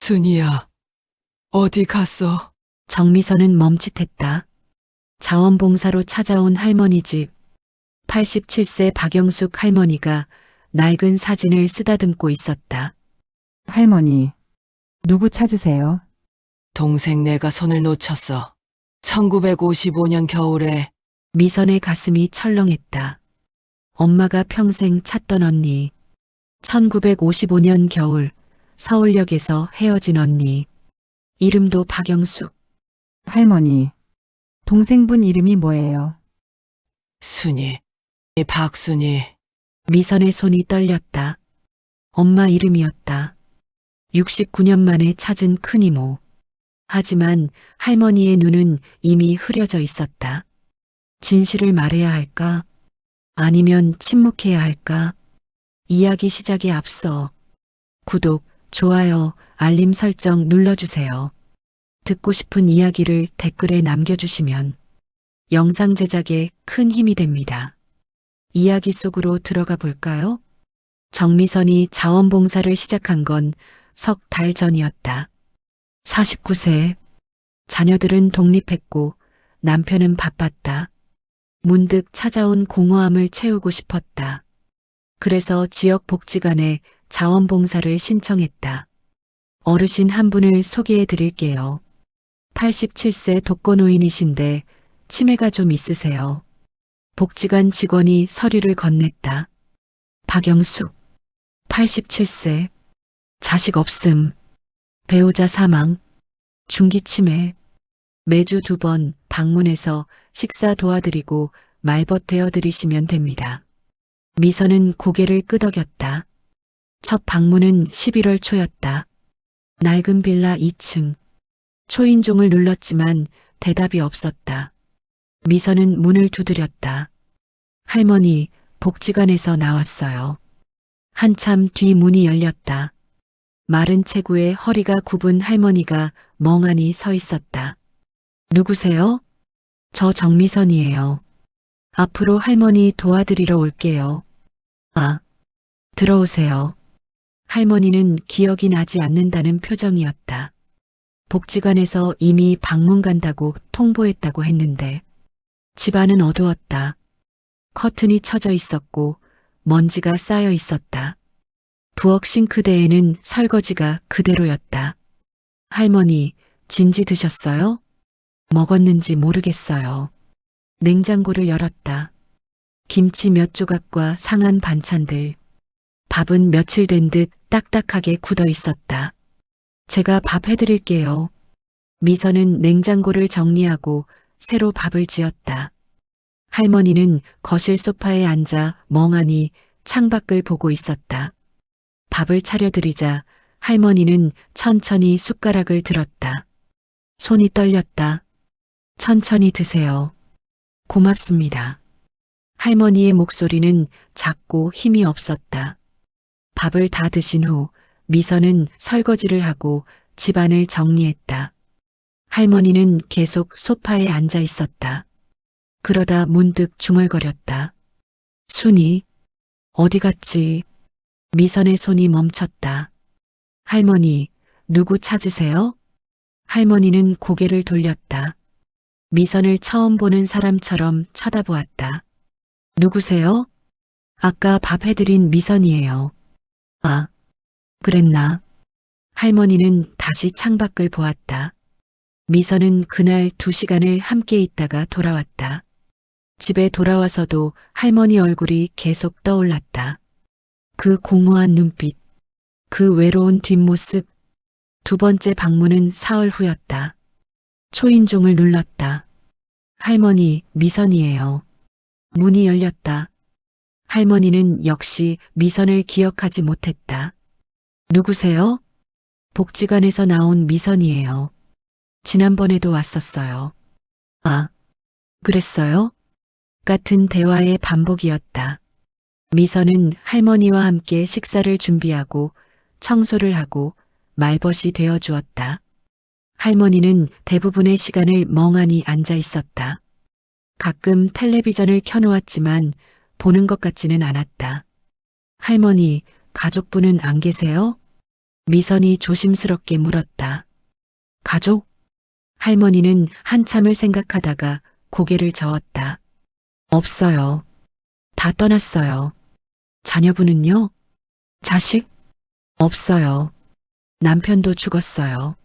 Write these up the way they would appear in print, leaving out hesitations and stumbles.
순이야, 어디 갔어? 정미선은 멈칫했다. 자원봉사로 찾아온 할머니 집. 87세 박영숙 할머니가 낡은 사진을 쓰다듬고 있었다. 할머니, 누구 찾으세요? 동생 내가 손을 놓쳤어. 1955년 겨울에 미선의 가슴이 철렁했다. 엄마가 평생 찾던 언니. 1955년 겨울 서울역에서 헤어진 언니. 이름도 박영숙. 할머니, 동생분 이름이 뭐예요? 순이, 박순이. 미선의 손이 떨렸다. 엄마 이름이었다. 69년 만에 찾은 큰이모. 하지만 할머니의 눈은 이미 흐려져 있었다. 진실을 말해야 할까? 아니면 침묵해야 할까? 이야기 시작에 앞서 구독, 좋아요, 알림 설정 눌러주세요. 듣고 싶은 이야기를 댓글에 남겨주시면 영상 제작에 큰 힘이 됩니다. 이야기 속으로 들어가 볼까요? 정미선이 자원봉사를 시작한 건 석 달 전이었다. 49세. 자녀들은 독립했고 남편은 바빴다. 문득 찾아온 공허함을 채우고 싶었다. 그래서 지역 복지관에 자원봉사를 신청했다. 어르신 한 분을 소개해 드릴게요. 87세 독거노인이신데 치매가 좀 있으세요. 복지관 직원이 서류를 건넸다. 박영숙, 87세, 자식 없음, 배우자 사망, 중기 치매, 매주 2번 방문해서 식사 도와드리고 말벗 되어드리시면 됩니다. 미선은 고개를 끄덕였다. 첫 방문은 11월 초였다. 낡은 빌라 2층. 초인종을 눌렀지만 대답이 없었다. 미선은 문을 두드렸다. 할머니, 복지관에서 나왔어요. 한참 뒤 문이 열렸다. 마른 체구에 허리가 굽은 할머니가 멍하니 서 있었다. 누구세요? 저 정미선이에요. 앞으로 할머니 도와드리러 올게요. 아, 들어오세요. 할머니는 기억이 나지 않는다는 표정이었다. 복지관에서 이미 방문 간다고 통보했다고 했는데 집안은 어두웠다. 커튼이 쳐져 있었고 먼지가 쌓여 있었다. 부엌 싱크대에는 설거지가 그대로였다. 할머니, 진지 드셨어요? 먹었는지 모르겠어요. 냉장고를 열었다. 김치 몇 조각과 상한 반찬들. 밥은 며칠 된 듯 딱딱하게 굳어 있었다. 제가 밥 해드릴게요. 미선은 냉장고를 정리하고 새로 밥을 지었다. 할머니는 거실 소파에 앉아 멍하니 창밖을 보고 있었다. 밥을 차려드리자 할머니는 천천히 숟가락을 들었다. 손이 떨렸다. 천천히 드세요. 고맙습니다. 할머니의 목소리는 작고 힘이 없었다. 밥을 다 드신 후 미선은 설거지를 하고 집안을 정리했다. 할머니는 계속 소파에 앉아 있었다. 그러다 문득 중얼거렸다. 순이, 어디 갔지? 미선의 손이 멈췄다. 할머니, 누구 찾으세요? 할머니는 고개를 돌렸다. 미선을 처음 보는 사람처럼 쳐다보았다. 누구세요? 아까 밥 해드린 미선이에요. 아, 그랬나? 할머니는 다시 창밖을 보았다. 미선은 그날 2시간을 함께 있다가 돌아왔다. 집에 돌아와서도 할머니 얼굴이 계속 떠올랐다. 그 공허한 눈빛, 그 외로운 뒷모습. 2번째 방문은 사흘 후였다. 초인종을 눌렀다. 할머니, 미선이에요. 문이 열렸다. 할머니는 역시 미선을 기억하지 못했다. 누구세요? 복지관에서 나온 미선이에요. 지난번에도 왔었어요. 아, 그랬어요? 같은 대화의 반복이었다. 미선은 할머니와 함께 식사를 준비하고 청소를 하고 말벗이 되어 주었다. 할머니는 대부분의 시간을 멍하니 앉아 있었다. 가끔 텔레비전을 켜놓았지만 보는 것 같지는 않았다. 할머니, 가족분은 안 계세요? 미선이 조심스럽게 물었다. 가족? 할머니는 한참을 생각하다가 고개를 저었다. 없어요. 다 떠났어요. 자녀분은요? 자식? 없어요. 남편도 죽었어요.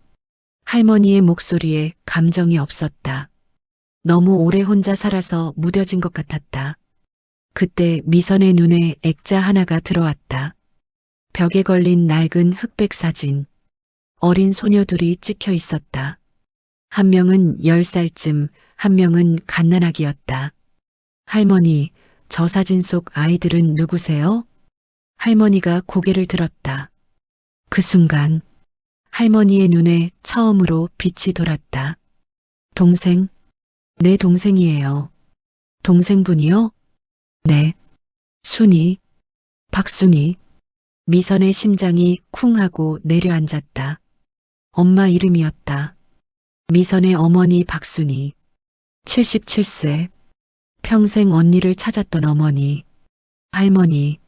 할머니의 목소리에 감정이 없었다. 너무 오래 혼자 살아서 무뎌진 것 같았다. 그때 미선의 눈에 액자 하나가 들어왔다. 벽에 걸린 낡은 흑백 사진. 어린 소녀 둘이 찍혀 있었다. 한 명은 10살쯤, 한 명은 갓난아기였다. 할머니, 저 사진 속 아이들은 누구세요? 할머니가 고개를 들었다. 그 순간 할머니의 눈에 처음으로 빛이 돌았다. 동생, 내 동생이에요. 동생분이요? 네. 순이, 박순이. 미선의 심장이 쿵 하고 내려앉았다. 엄마 이름이었다. 미선의 어머니 박순이. 77세. 평생 언니를 찾았던 어머니. 할머니,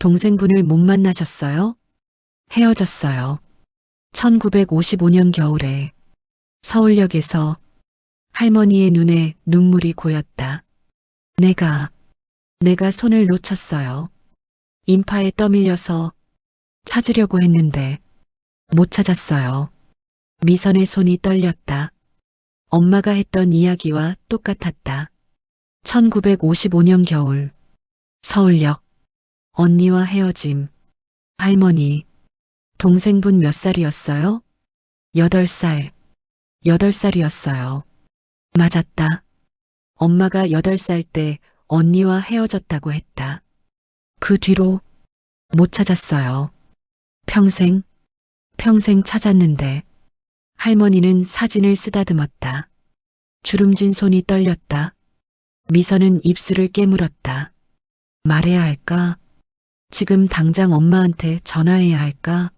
동생분을 못 만나셨어요? 헤어졌어요. 1955년 겨울에 서울역에서. 할머니의 눈에 눈물이 고였다. 내가 손을 놓쳤어요. 인파에 떠밀려서 찾으려고 했는데 못 찾았어요. 미선의 손이 떨렸다. 엄마가 했던 이야기와 똑같았다. 1955년 겨울 서울역. 언니와 헤어짐. 할머니, 동생분 몇 살이었어요? 8살. 8살이었어요. 맞았다. 엄마가 8살 때 언니와 헤어졌다고 했다. 그 뒤로 못 찾았어요. 평생 찾았는데. 할머니는 사진을 쓰다듬었다. 주름진 손이 떨렸다. 미선은 입술을 깨물었다. 말해야 할까? 지금 당장 엄마한테 전화해야 할까?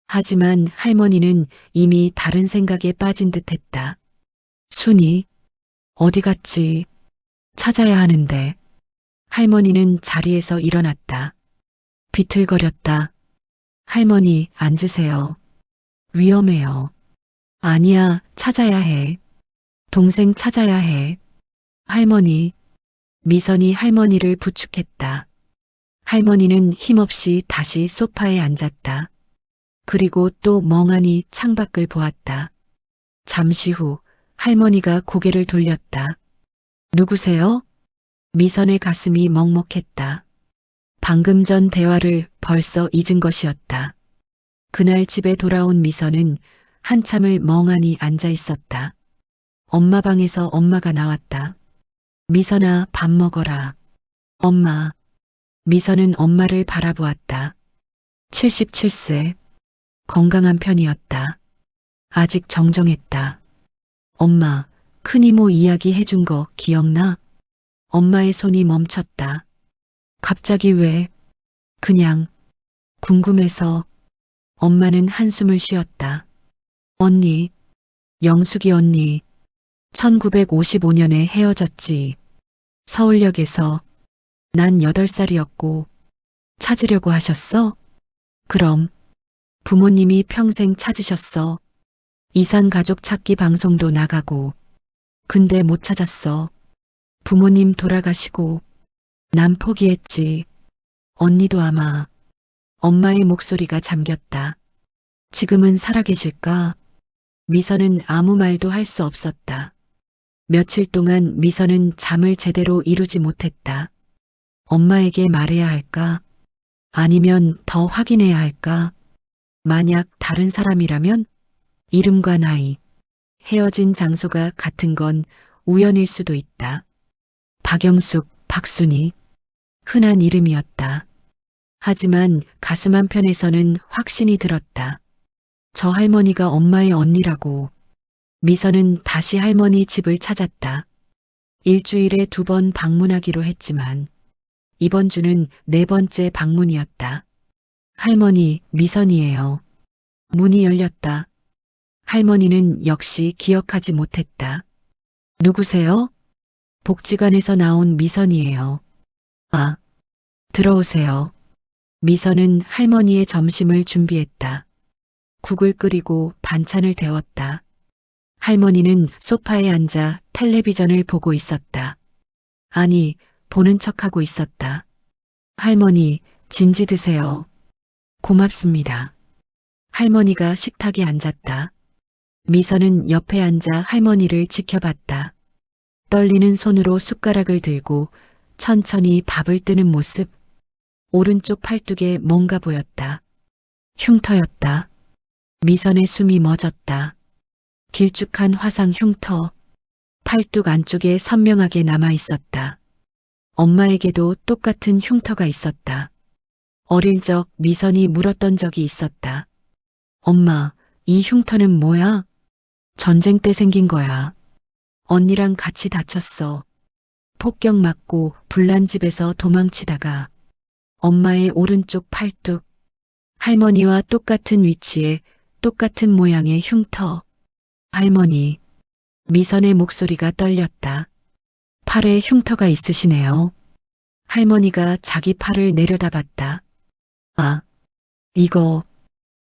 하지만 할머니는 이미 다른 생각에 빠진 듯 했다. 순이, 어디 갔지? 찾아야 하는데. 할머니는 자리에서 일어났다. 비틀거렸다. 할머니, 앉으세요. 위험해요. 아니야, 찾아야 해. 동생 찾아야 해. 할머니. 미선이 할머니를 부축했다. 할머니는 힘없이 다시 소파에 앉았다. 그리고 또 멍하니 창밖을 보았다. 잠시 후 할머니가 고개를 돌렸다. 누구세요? 미선의 가슴이 먹먹했다. 방금 전 대화를 벌써 잊은 것이었다. 그날 집에 돌아온 미선은 한참을 멍하니 앉아 있었다. 엄마 방에서 엄마가 나왔다. 미선아, 밥 먹어라. 엄마. 미선은 엄마를 바라보았다. 77세. 건강한 편이었다. 아직 정정했다. 엄마, 큰이모 이야기 해준 거 기억나? 엄마의 손이 멈췄다. 갑자기 왜? 그냥 궁금해서. 엄마는 한숨을 쉬었다. 언니, 영숙이 언니, 1955년에 헤어졌지. 서울역에서. 난 8살이었고. 찾으려고 하셨어? 그럼. 부모님이 평생 찾으셨어. 이산가족 찾기 방송도 나가고. 근데 못 찾았어. 부모님 돌아가시고. 난 포기했지. 언니도 아마. 엄마의 목소리가 잠겼다. 지금은 살아계실까? 미선은 아무 말도 할 수 없었다. 며칠 동안 미선은 잠을 제대로 이루지 못했다. 엄마에게 말해야 할까? 아니면 더 확인해야 할까? 만약 다른 사람이라면? 이름과 나이, 헤어진 장소가 같은 건 우연일 수도 있다. 박영숙, 박순이. 흔한 이름이었다. 하지만 가슴 한편에서는 확신이 들었다. 저 할머니가 엄마의 언니라고. 미선은 다시 할머니 집을 찾았다. 일주일에 2번 방문하기로 했지만 이번 주는 4번째 방문이었다. 할머니, 미선이에요. 문이 열렸다. 할머니는 역시 기억하지 못했다. 누구세요? 복지관에서 나온 미선이에요. 아, 들어오세요. 미선은 할머니의 점심을 준비했다. 국을 끓이고 반찬을 데웠다. 할머니는 소파에 앉아 텔레비전을 보고 있었다. 아니, 보는 척하고 있었다. 할머니, 진지 드세요. 고맙습니다. 할머니가 식탁에 앉았다. 미선은 옆에 앉아 할머니를 지켜봤다. 떨리는 손으로 숟가락을 들고 천천히 밥을 뜨는 모습. 오른쪽 팔뚝에 뭔가 보였다. 흉터였다. 미선의 숨이 멎었다. 길쭉한 화상 흉터. 팔뚝 안쪽에 선명하게 남아 있었다. 엄마에게도 똑같은 흉터가 있었다. 어릴 적 미선이 물었던 적이 있었다. 엄마, 이 흉터는 뭐야? 전쟁 때 생긴 거야. 언니랑 같이 다쳤어. 폭격 맞고 불난 집에서 도망치다가 엄마의 오른쪽 팔뚝, 할머니와 똑같은 위치에 똑같은 모양의 흉터. 할머니, 미선의 목소리가 떨렸다. 팔에 흉터가 있으시네요. 할머니가 자기 팔을 내려다봤다. 아, 이거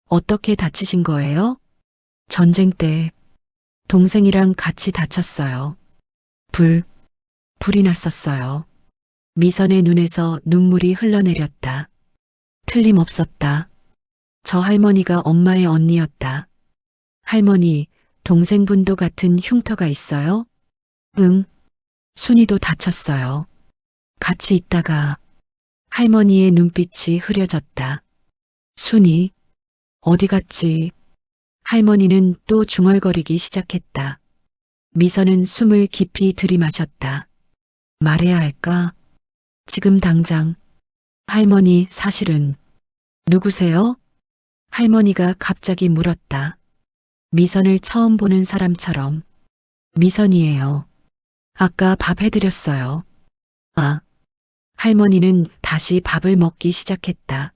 어떻게 다치신 거예요? 전쟁 때 동생이랑 같이 다쳤어요. 불이 났었어요. 미선의 눈에서 눈물이 흘러내렸다. 틀림없었다. 저 할머니가 엄마의 언니였다. 할머니, 동생분도 같은 흉터가 있어요? 응. 순이도 다쳤어요. 같이 있다가 할머니의 눈빛이 흐려졌다. 순이, 어디 갔지? 할머니는 또 중얼거리기 시작했다. 미선은 숨을 깊이 들이마셨다. 말해야 할까? 지금 당장. 할머니, 사실은. 누구세요? 할머니가 갑자기 물었다. 미선을 처음 보는 사람처럼. 미선이에요. 아까 밥 해드렸어요. 아. 할머니는 다시 밥을 먹기 시작했다.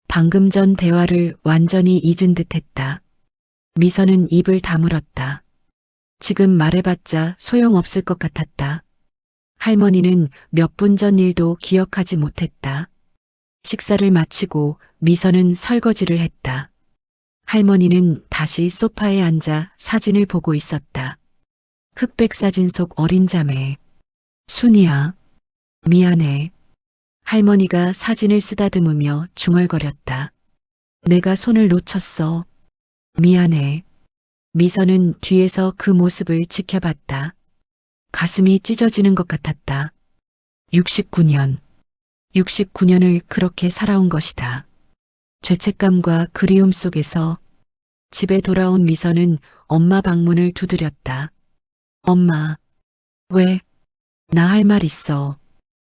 방금 전 대화를 완전히 잊은 듯 했다. 미선은 입을 다물었다. 지금 말해봤자 소용없을 것 같았다. 할머니는 몇 분 전 일도 기억하지 못했다. 식사를 마치고 미선은 설거지를 했다. 할머니는 다시 소파에 앉아 사진을 보고 있었다. 흑백 사진 속 어린 자매. 순이야. 미안해. 할머니가 사진을 쓰다듬으며 중얼거렸다. 내가 손을 놓쳤어. 미안해. 미선은 뒤에서 그 모습을 지켜봤다. 가슴이 찢어지는 것 같았다. 69년. 69년을 그렇게 살아온 것이다. 죄책감과 그리움 속에서 집에 돌아온 미선은 엄마 방문을 두드렸다. 엄마, 왜? 나 할 말 있어.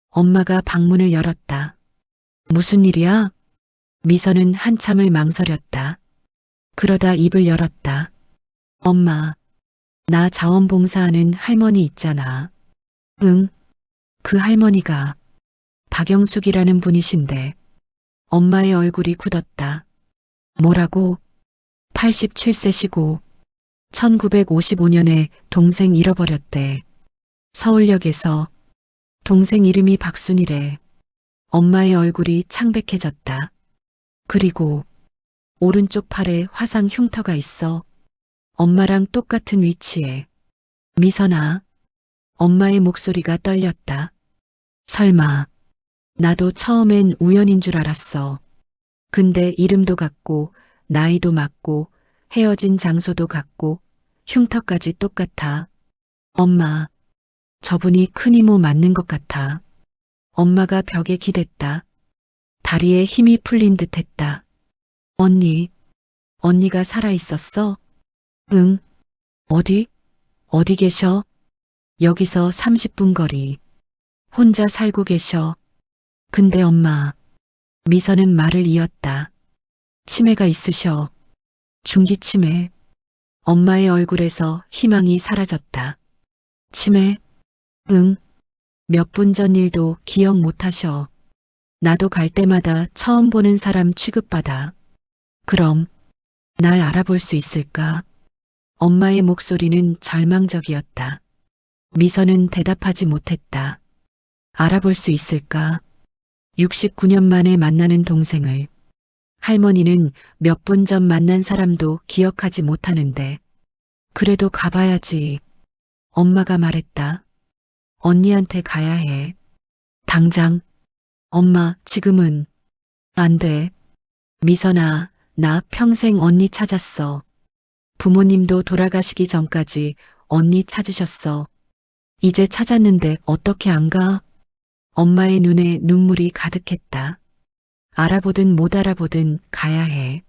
엄마가 방문을 열었다. 무슨 일이야? 미선은 한참을 망설였다. 그러다 입을 열었다. 엄마, 나 자원봉사하는 할머니 있잖아. 응, 그 할머니가 박영숙이라는 분이신데. 엄마의 얼굴이 굳었다. 뭐라고? 87세시고 1955년에 동생 잃어버렸대. 서울역에서. 동생 이름이 박순이래. 엄마의 얼굴이 창백해졌다. 그리고 오른쪽 팔에 화상 흉터가 있어. 엄마랑 똑같은 위치에. 미선아. 엄마의 목소리가 떨렸다. 설마. 나도 처음엔 우연인 줄 알았어. 근데 이름도 같고 나이도 맞고 헤어진 장소도 같고 흉터까지 똑같아. 엄마. 저분이 큰 이모 맞는 것 같아. 엄마가 벽에 기댔다. 다리에 힘이 풀린 듯 했다. 언니가 살아있었어? 응. 어디 계셔? 여기서 30분 거리. 혼자 살고 계셔. 근데 엄마. 미선은 말을 이었다. 치매가 있으셔. 중기치매. 엄마의 얼굴에서 희망이 사라졌다. 치매? 응. 몇 분 전 일도 기억 못하셔. 나도 갈 때마다 처음 보는 사람 취급받아. 그럼 날 알아볼 수 있을까? 엄마의 목소리는 절망적이었다. 미선은 대답하지 못했다. 알아볼 수 있을까? 69년 만에 만나는 동생을. 할머니는 몇 분 전 만난 사람도 기억하지 못하는데 그래도 가봐야지. 엄마가 말했다. 언니한테 가야 해. 당장. 엄마, 지금은 안 돼. 미선아, 나 평생 언니 찾았어. 부모님도 돌아가시기 전까지 언니 찾으셨어. 이제 찾았는데 어떻게 안 가? 엄마의 눈에 눈물이 가득했다. 알아보든 못 알아보든 가야 해.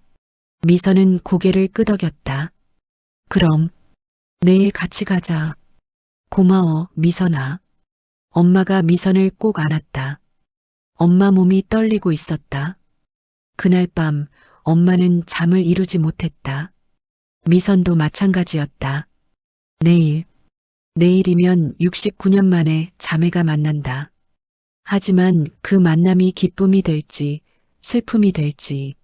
미선은 고개를 끄덕였다. 그럼 내일 같이 가자. 고마워, 미선아. 엄마가 미선을 꼭 안았다. 엄마 몸이 떨리고 있었다. 그날 밤 엄마는 잠을 이루지 못했다. 미선도 마찬가지였다. 내일이면 69년 만에 자매가 만난다. 하지만 그 만남이 기쁨이 될지 슬픔이 될지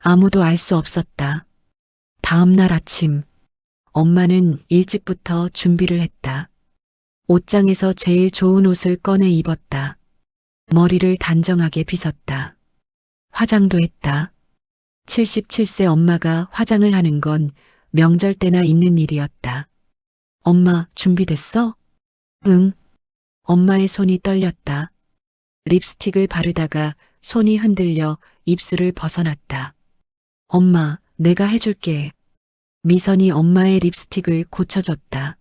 아무도 알 수 없었다. 다음 날 아침 엄마는 일찍부터 준비를 했다. 옷장에서 제일 좋은 옷을 꺼내 입었다. 머리를 단정하게 빗었다. 화장도 했다. 77세 엄마가 화장을 하는 건 명절 때나 있는 일이었다. 엄마, 준비됐어? 응. 엄마의 손이 떨렸다. 립스틱을 바르다가 손이 흔들려 입술을 벗어났다. 엄마, 내가 해줄게. 미선이 엄마의 립스틱을 고쳐줬다.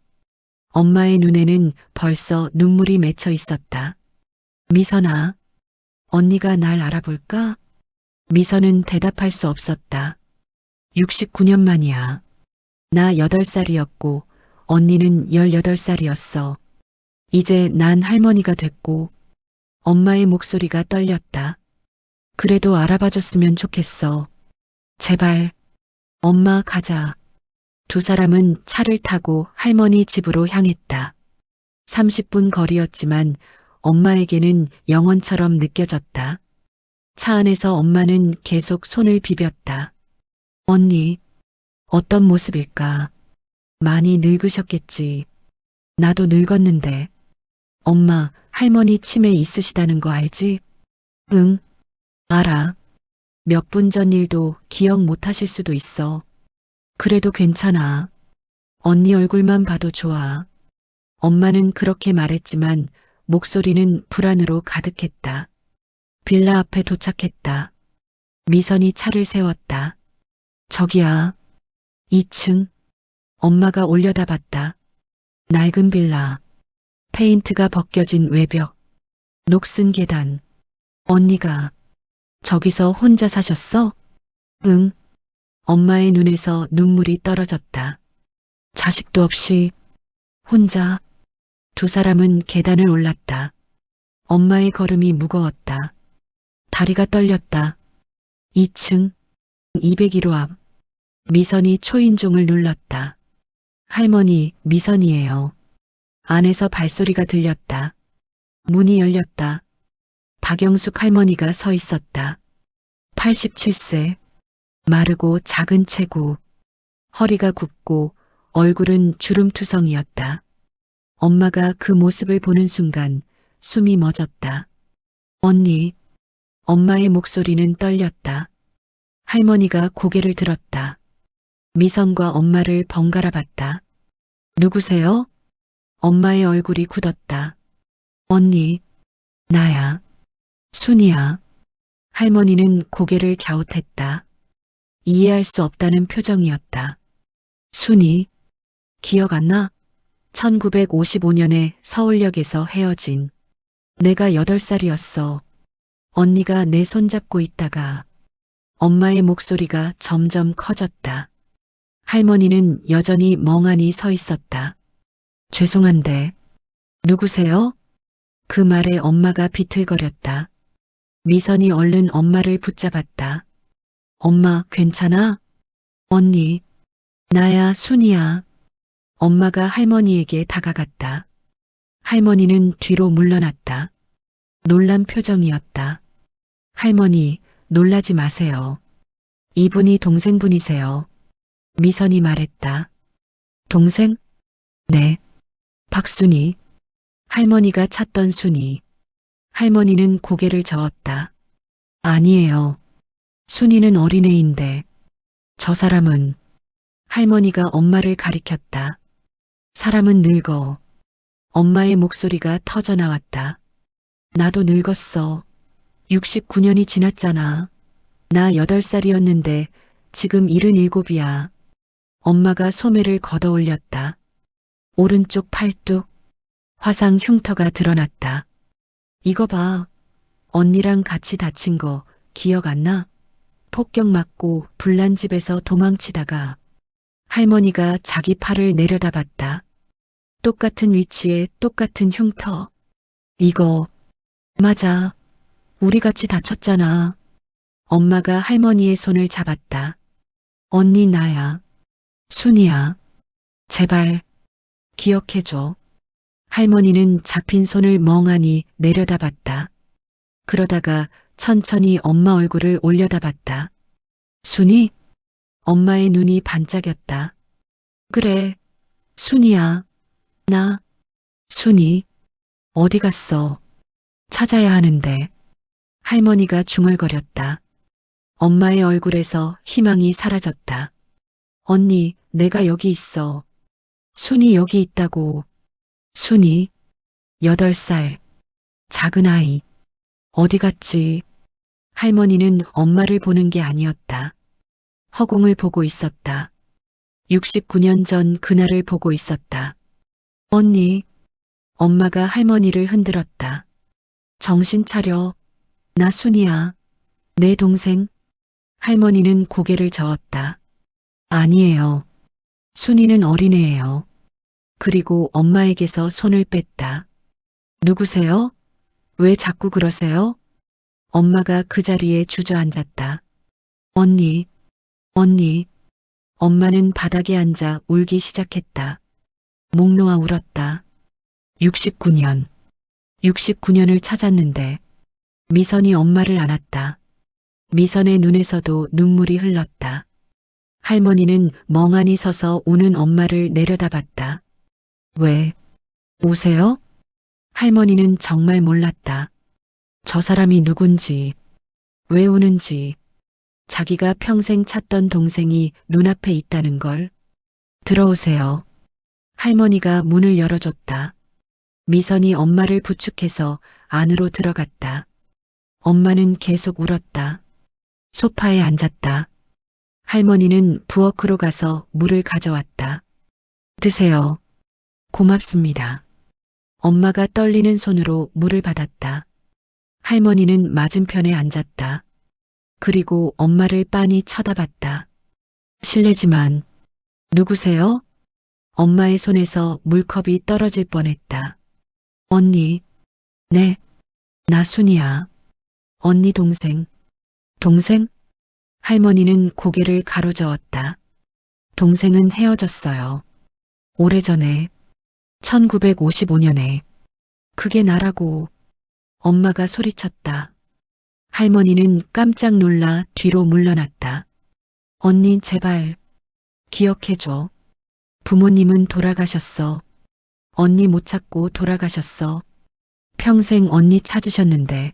엄마의 눈에는 벌써 눈물이 맺혀 있었다. 미선아, 언니가 날 알아볼까? 미선은 대답할 수 없었다. 69년 만이야. 나 8살이었고 언니는 18살이었어. 이제 난 할머니가 됐고 엄마의 목소리가 떨렸다. 그래도 알아봐줬으면 좋겠어. 제발. 엄마, 가자. 두 사람은 차를 타고 할머니 집으로 향했다. 30분 거리였지만 엄마에게는 영원처럼 느껴졌다. 차 안에서 엄마는 계속 손을 비볐다. 언니, 어떤 모습일까? 많이 늙으셨겠지. 나도 늙었는데. 엄마, 할머니 치매 있으시다는 거 알지? 응, 알아. 몇 분 전 일도 기억 못 하실 수도 있어. 그래도 괜찮아. 언니 얼굴만 봐도 좋아. 엄마는 그렇게 말했지만 목소리는 불안으로 가득했다. 빌라 앞에 도착했다. 미선이 차를 세웠다. 저기야. 2층. 엄마가 올려다봤다. 낡은 빌라. 페인트가 벗겨진 외벽. 녹슨 계단. 언니가 저기서 혼자 사셨어? 응. 엄마의 눈에서 눈물이 떨어졌다. 자식도 없이 혼자. 두 사람은 계단을 올랐다. 엄마의 걸음이 무거웠다. 다리가 떨렸다. 2층 201호 앞. 미선이 초인종을 눌렀다. 할머니, 미선이에요. 안에서 발소리가 들렸다. 문이 열렸다. 박영숙 할머니가 서 있었다. 87세. 마르고 작은 체구. 허리가 굽고 얼굴은 주름투성이었다. 엄마가 그 모습을 보는 순간 숨이 멎었다. 언니. 엄마의 목소리는 떨렸다. 할머니가 고개를 들었다. 미선과 엄마를 번갈아 봤다. 누구세요? 엄마의 얼굴이 굳었다. 언니, 나야. 순이야. 할머니는 고개를 갸웃했다. 이해할 수 없다는 표정이었다. 순이, 기억 안 나? 1955년에 서울역에서 헤어진. 내가 8살이었어. 언니가 내 손 잡고 있다가 엄마의 목소리가 점점 커졌다. 할머니는 여전히 멍하니 서 있었다. 죄송한데, 누구세요? 그 말에 엄마가 비틀거렸다. 미선이 얼른 엄마를 붙잡았다. 엄마, 괜찮아? 언니, 나야, 순이야. 엄마가 할머니에게 다가갔다. 할머니는 뒤로 물러났다. 놀란 표정이었다. 할머니, 놀라지 마세요. 이분이 동생분이세요. 미선이 말했다. 동생? 네. 박순이. 할머니가 찾던 순이. 할머니는 고개를 저었다. 아니에요. 순이는 어린애인데 저 사람은 할머니가 엄마를 가리켰다. 사람은 늙어. 엄마의 목소리가 터져 나왔다. 나도 늙었어. 69년이 지났잖아. 나 8살이었는데 지금 77이야. 엄마가 소매를 걷어 올렸다. 오른쪽 팔뚝, 화상 흉터가 드러났다. 이거 봐. 언니랑 같이 다친 거 기억 안 나? 폭격 맞고 불난 집에서 도망치다가 할머니가 자기 팔을 내려다봤다. 똑같은 위치에 똑같은 흉터. 이거 맞아. 우리 같이 다쳤잖아. 엄마가 할머니의 손을 잡았다. 언니 나야. 순이야. 제발 기억해줘. 할머니는 잡힌 손을 멍하니 내려다봤다. 그러다가 천천히 엄마 얼굴을 올려다봤다. 순이? 엄마의 눈이 반짝였다. 그래, 순이야. 나, 순이. 어디 갔어? 찾아야 하는데. 할머니가 중얼거렸다. 엄마의 얼굴에서 희망이 사라졌다. 언니, 내가 여기 있어. 순이 여기 있다고. 순이, 8살. 작은 아이. 어디 갔지? 할머니는 엄마를 보는 게 아니었다. 허공을 보고 있었다. 69년 전 그날을 보고 있었다. 언니, 엄마가 할머니를 흔들었다. 정신 차려. 나 순이야. 내 동생. 할머니는 고개를 저었다. 아니에요. 순이는 어린애예요. 그리고 엄마에게서 손을 뺐다. 누구세요? 왜 자꾸 그러세요? 엄마가 그 자리에 주저앉았다. 언니, 언니. 엄마는 바닥에 앉아 울기 시작했다. 목 놓아 울었다. 69년. 69년을 찾았는데 미선이 엄마를 안았다. 미선의 눈에서도 눈물이 흘렀다. 할머니는 멍하니 서서 우는 엄마를 내려다봤다. 왜? 우세요? 할머니는 정말 몰랐다. 저 사람이 누군지, 왜 우는지, 자기가 평생 찾던 동생이 눈앞에 있다는 걸. 들어오세요. 할머니가 문을 열어줬다. 미선이 엄마를 부축해서 안으로 들어갔다. 엄마는 계속 울었다. 소파에 앉았다. 할머니는 부엌으로 가서 물을 가져왔다. 드세요. 고맙습니다. 엄마가 떨리는 손으로 물을 받았다. 할머니는 맞은편에 앉았다. 그리고 엄마를 빤히 쳐다봤다. 실례지만 누구세요? 엄마의 손에서 물컵이 떨어질 뻔했다. 언니. 네, 나 순이야. 언니 동생. 동생? 할머니는 고개를 가로저었다. 동생은 헤어졌어요. 오래전에, 1955년에. 그게 나라고. 엄마가 소리쳤다. 할머니는 깜짝 놀라 뒤로 물러났다. 언니 제발 기억해줘. 부모님은 돌아가셨어. 언니 못 찾고 돌아가셨어. 평생 언니 찾으셨는데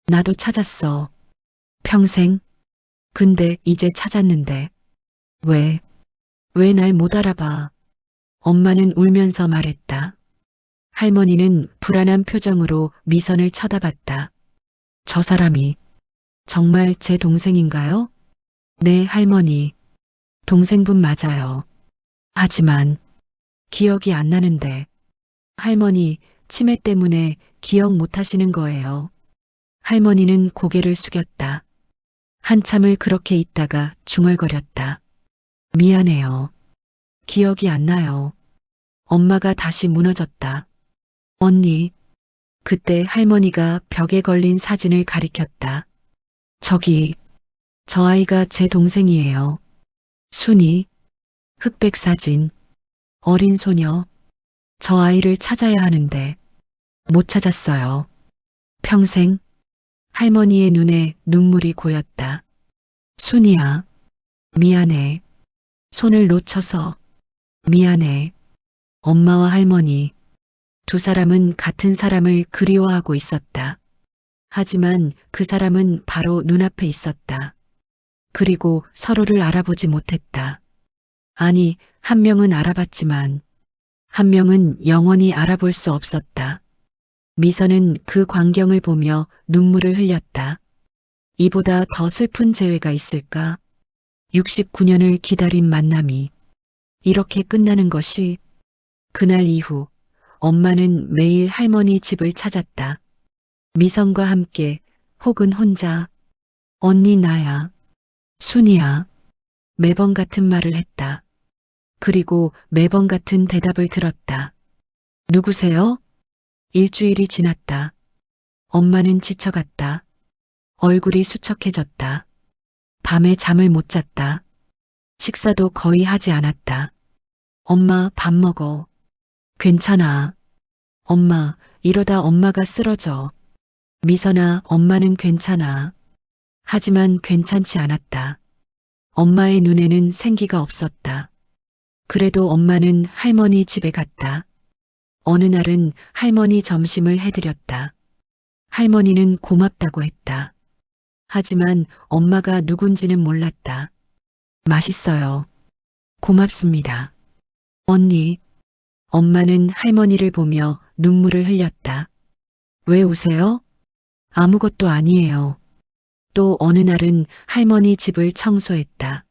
나도 찾았어. 평생. 근데 이제 찾았는데 왜 날 못 알아봐. 엄마는 울면서 말했다. 할머니는 불안한 표정으로 미선을 쳐다봤다. 저 사람이 정말 제 동생인가요? 네, 할머니. 동생분 맞아요. 하지만 기억이 안 나는데. 할머니, 치매 때문에 기억 못 하시는 거예요. 할머니는 고개를 숙였다. 한참을 그렇게 있다가 중얼거렸다. 미안해요. 기억이 안 나요. 엄마가 다시 무너졌다. 언니. 그때 할머니가 벽에 걸린 사진을 가리켰다. 저기, 저 아이가 제 동생이에요. 순이. 흑백 사진. 어린 소녀. 저 아이를 찾아야 하는데 못 찾았어요. 평생. 할머니의 눈에 눈물이 고였다. 순이야. 미안해. 손을 놓쳐서. 미안해. 엄마와 할머니. 두 사람은 같은 사람을 그리워하고 있었다. 하지만 그 사람은 바로 눈앞에 있었다. 그리고 서로를 알아보지 못했다. 아니, 한 명은 알아봤지만 한 명은 영원히 알아볼 수 없었다. 미선은 그 광경을 보며 눈물을 흘렸다. 이보다 더 슬픈 재회가 있을까? 69년을 기다린 만남이 이렇게 끝나는 것이. 그날 이후 엄마는 매일 할머니 집을 찾았다. 미선과 함께 혹은 혼자. 언니 나야. 순이야. 매번 같은 말을 했다. 그리고 매번 같은 대답을 들었다. 누구세요? 일주일이 지났다. 엄마는 지쳐갔다. 얼굴이 수척해졌다. 밤에 잠을 못 잤다. 식사도 거의 하지 않았다. 엄마, 밥 먹어. 괜찮아. 엄마, 이러다 엄마가 쓰러져. 미선아, 엄마는 괜찮아. 하지만 괜찮지 않았다. 엄마의 눈에는 생기가 없었다. 그래도 엄마는 할머니 집에 갔다. 어느 날은 할머니 점심을 해드렸다. 할머니는 고맙다고 했다. 하지만 엄마가 누군지는 몰랐다. 맛있어요. 고맙습니다. 언니. 엄마는 할머니를 보며 눈물을 흘렸다. 왜 우세요? 아무것도 아니에요. 또 어느 날은 할머니 집을 청소했다.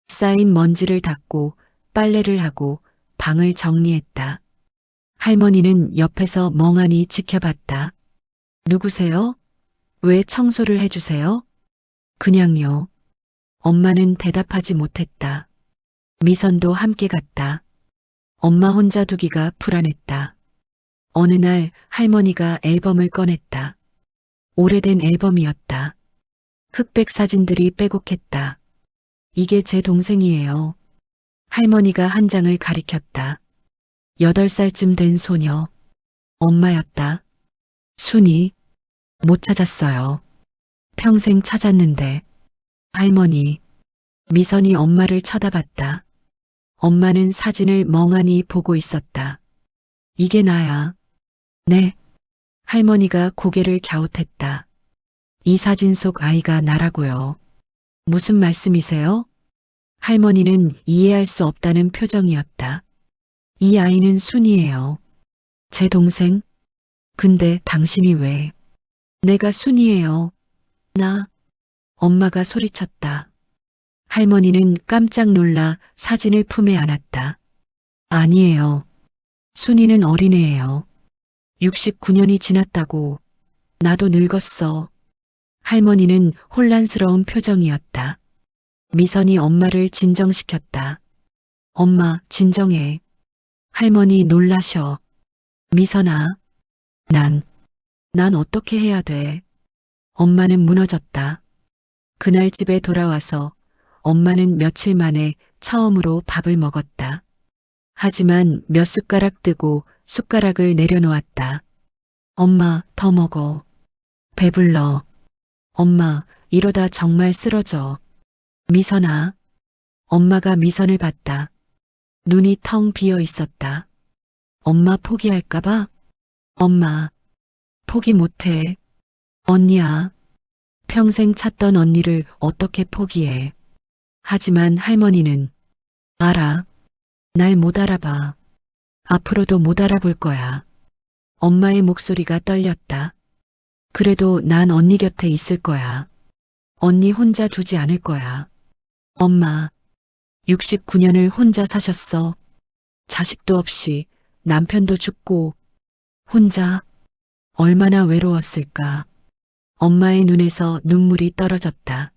쌓인 먼지를 닦고 빨래를 하고 방을 정리했다. 할머니는 옆에서 멍하니 지켜봤다. 누구세요? 왜 청소를 해주세요? 그냥요. 엄마는 대답하지 못했다. 미선도 함께 갔다. 엄마 혼자 두기가 불안했다. 어느 날 할머니가 앨범을 꺼냈다. 오래된 앨범이었다. 흑백 사진들이 빼곡했다. 이게 제 동생이에요. 할머니가 한 장을 가리켰다. 8살쯤 된 소녀. 엄마였다. 순이. 못 찾았어요. 평생 찾았는데. 할머니. 미선이 엄마를 쳐다봤다. 엄마는 사진을 멍하니 보고 있었다. 이게 나야. 네. 할머니가 고개를 갸웃했다. 이 사진 속 아이가 나라고요. 무슨 말씀이세요? 할머니는 이해할 수 없다는 표정이었다. 이 아이는 순이에요. 제 동생? 근데 당신이 왜? 내가 순이에요. 나. 엄마가 소리쳤다. 할머니는 깜짝 놀라 사진을 품에 안았다. 아니에요. 순이는 어린애예요. 69년이 지났다고. 나도 늙었어. 할머니는 혼란스러운 표정이었다. 미선이 엄마를 진정시켰다. 엄마, 진정해. 할머니 놀라셔. 미선아, 난 어떻게 해야 돼? 엄마는 무너졌다. 그날 집에 돌아와서 엄마는 며칠 만에 처음으로 밥을 먹었다. 하지만 몇 숟가락 뜨고 숟가락을 내려놓았다. 엄마, 더 먹어. 배불러. 엄마, 이러다 정말 쓰러져. 미선아. 엄마가 미선을 봤다. 눈이 텅 비어 있었다. 엄마 포기할까봐? 엄마, 포기 못해. 언니야. 평생 찾던 언니를 어떻게 포기해. 하지만 할머니는 알아. 날 못 알아봐. 앞으로도 못 알아볼 거야. 엄마의 목소리가 떨렸다. 그래도 난 언니 곁에 있을 거야. 언니 혼자 두지 않을 거야. 엄마, 69년을 혼자 사셨어. 자식도 없이 남편도 죽고 혼자. 얼마나 외로웠을까. 엄마의 눈에서 눈물이 떨어졌다.